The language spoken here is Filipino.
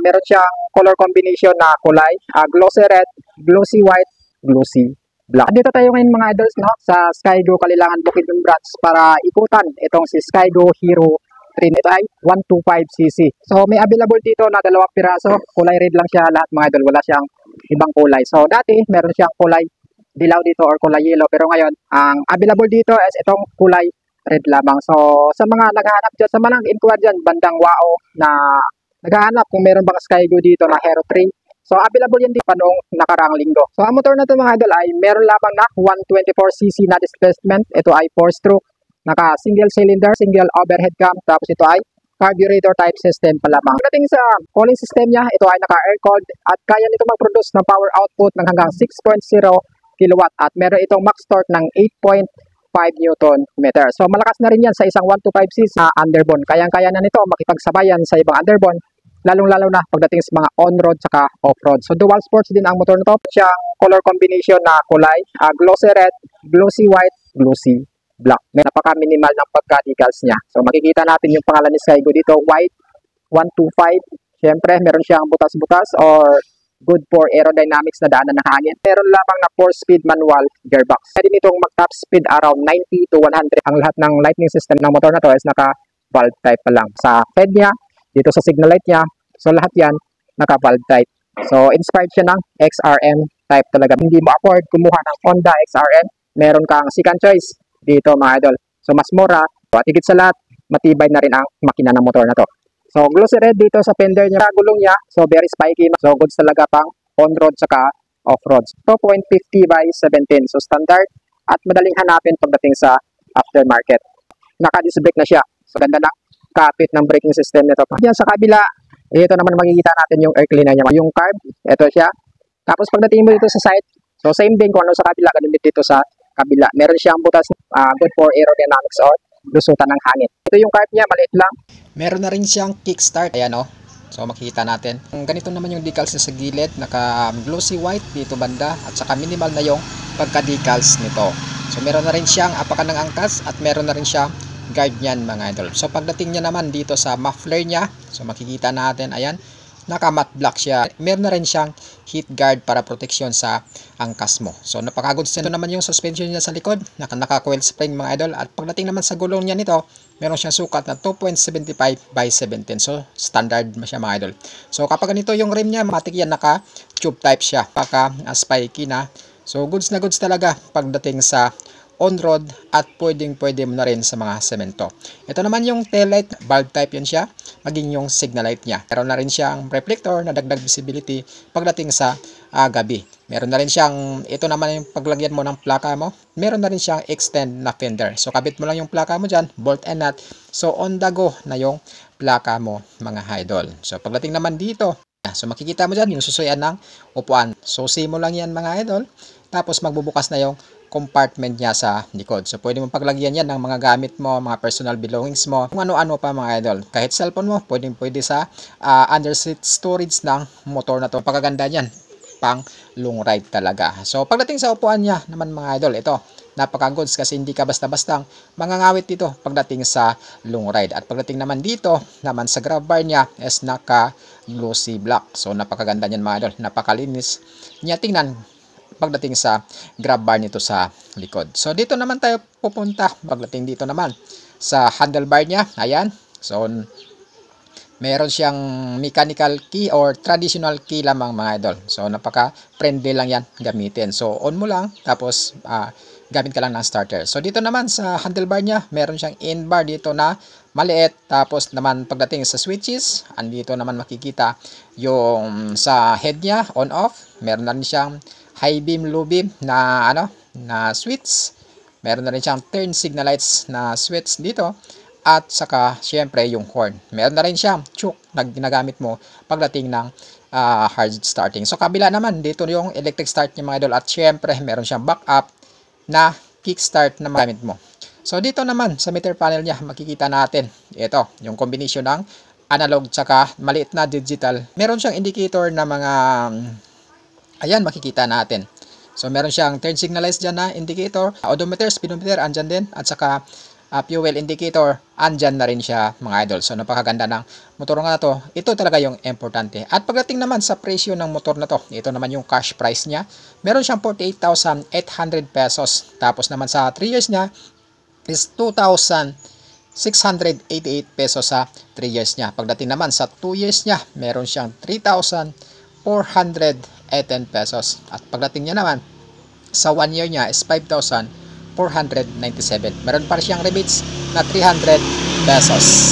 meron siyang color combination na kulay, glossy red, glossy white, glossy black. Dito tayo ngayon mga idols, no, sa Skygo Kalilangan Bukidnon Branch para ikutan itong si Skygo Hero 3. Ito ay 125cc. So may available dito na 2 piraso. Kulay red lang siya lahat mga idol. Wala siyang ibang kulay. So dati meron siyang kulay dilaw dito or kulay yellow. Pero ngayon, ang available dito is itong kulay red lamang. So sa mga naghahanap dyan, sa mga inquire dyan, bandang Wao na naghahanap kung meron bang Skygo dito na Hero 3. So available yan din pa noong nakaraang linggo. So ang motor na ito mga idol ay meron lamang na 124cc na displacement. Ito ay 4-stroke. Naka single cylinder, single overhead cam. Tapos ito ay carburetor type system pa lamang. Pagdating sa cooling system niya, ito ay naka air cooled at kaya nito mag-produce ng power output ng hanggang 6.0 kilowatt at meron itong max torque ng 8.5 Newton meter. So malakas na rin yan sa isang 125cc na underbone. Kayang-kaya na nito makipagsabayan sa ibang underbone, lalong-lalo na pagdating sa mga on-road saka off-road. So dual sports din ang motor nito. Siyang color combination na kulay, glossy red, glossy white, glossy black. May napaka-minimal ng pagka-decals niya. So makikita natin yung pangalan ni Skygo dito, white 125. Siyempre, meron siyang butas-butas or good for aerodynamics na daanan ng hangin. Meron lamang na 4-speed manual gearbox. Pwede nitong mag-top speed around 90 to 100. Ang lahat ng lightning system ng motor na to is naka-valve type pa lang. Sa head niya, dito sa signal light niya, so lahat yan naka-valve type. So inspired siya ng XRM type talaga. Hindi mo afford kumuha ng Honda XRM, meron kang second choice dito mga idol. So mas mura, at higit sa lahat, matibay na rin ang makina ng motor na to. So glossy red dito sa fender niya, gulong niya, so very spiky. So goods talaga pang on-road saka off-road. 2.50 by 17, so standard at madaling hanapin pagdating sa aftermarket. Naka-disc brake na siya. So ganda na kapit ng braking system nito. Yan sa kabila, ito naman makikita natin yung air cleaner niya. Yung carb, ito siya. Tapos pagdating mo dito sa side, so same din kung ano sa kabila, ganun dito sa kabila. Meron siyang butas good for aerodynamics or lusutan ng hangin. Ito yung carb niya, maliit lang. Meron na rin siyang kickstart. Ayan o. So makikita natin. Ganito naman yung decals sa gilid. Naka glossy white dito banda. At saka minimal na yung pagka-decals nito. So meron na rin siyang apakan ng angkas. At meron na rin siyang guard niyan mga idol. So pagdating niya naman dito sa muffler niya. So makikita natin. Ayan. Naka matte black siya. Meron na rin siyang heat guard para proteksyon sa angkas mo. So napaka-goods nito naman yung suspension niya sa likod. Naka-coil spring mga idol. At pagdating naman sa gulong niya nito, meron siyang sukat na 2.75 by 17. So standard siya mga idol. So kapag ganito yung rim niya, matik yan, naka-tube type siya. Paka-spiky na. So goods na goods talaga pagdating sa on-road at pwede mo na rin sa mga semento. Ito naman yung tail light, bulb type yun siya, maging yung signal light niya. Meron na rin siyang reflector na dagdag visibility pagdating sa gabi. Meron na rin siyang, ito naman yung paglagyan mo ng plaka mo, meron na rin siyang extend na fender. So kabit mo lang yung plaka mo dyan, bolt and nut. So on the go na yung plaka mo mga idol. So pagdating naman dito, so makikita mo dyan yung susuyan ng upuan. So mo lang yan mga idol. Tapos magbubukas na yung compartment niya sa likod. So pwede mo paglagyan yan ng mga gamit mo, mga personal belongings mo, kung ano-ano pa mga idol. Kahit cellphone mo, pwede sa underseat storage ng motor na to. Pagkaganda niyan, pang long ride talaga. So pagdating sa upuan niya naman mga idol, ito, napaka-goods kasi hindi ka basta-bastang mangangawit dito pagdating sa long ride. At pagdating naman dito, naman sa grab bar niya is naka glossy black. So napakaganda niyan mga idol, napakalinis niya tingnan pagdating sa grab bar nito sa likod. So dito naman tayo pupunta pagdating dito naman sa handlebar niya. Ayan. So meron siyang mechanical key or traditional key lamang mga idol. So napaka-friendly lang yan gamitin. So on mo lang tapos gamit ka lang ng starter. So dito naman sa handlebar niya, meron siyang in bar dito na maliit. Tapos naman pagdating sa switches, andito naman makikita yung sa head niya on off. Meron na rin siyang high beam, low beam na na switch. Meron na rin siyang turn signal lights na switch dito. At saka syempre yung horn. Meron na rin siyang choke na ginagamit mo pagdating ng hard starting. So kabila naman dito yung electric start niya mga idol. At syempre meron siyang backup na kickstart na magamit mo. So dito naman sa meter panel niya makikita natin ito yung combination ng analog tsaka maliit na digital. Meron siyang indicator na mga ayan, makikita natin. So, meron siyang turn signal lights dyan na indicator. Odometer, speedometer, andyan din. At saka, fuel indicator, andyan na rin siya mga idol. So napakaganda ng motor nga to. Ito talaga yung importante. At pagdating naman sa presyo ng motor na to, ito naman yung cash price niya. Meron siyang 48,800 pesos. Tapos naman sa 3 years niya is 2,688 pesos sa 3 years niya. Pagdating naman sa 2 years niya, meron siyang 3,418 pesos. At pagdating niya naman sa 1 year niya is 5,497. Meron pa siyang rebates na 300 pesos.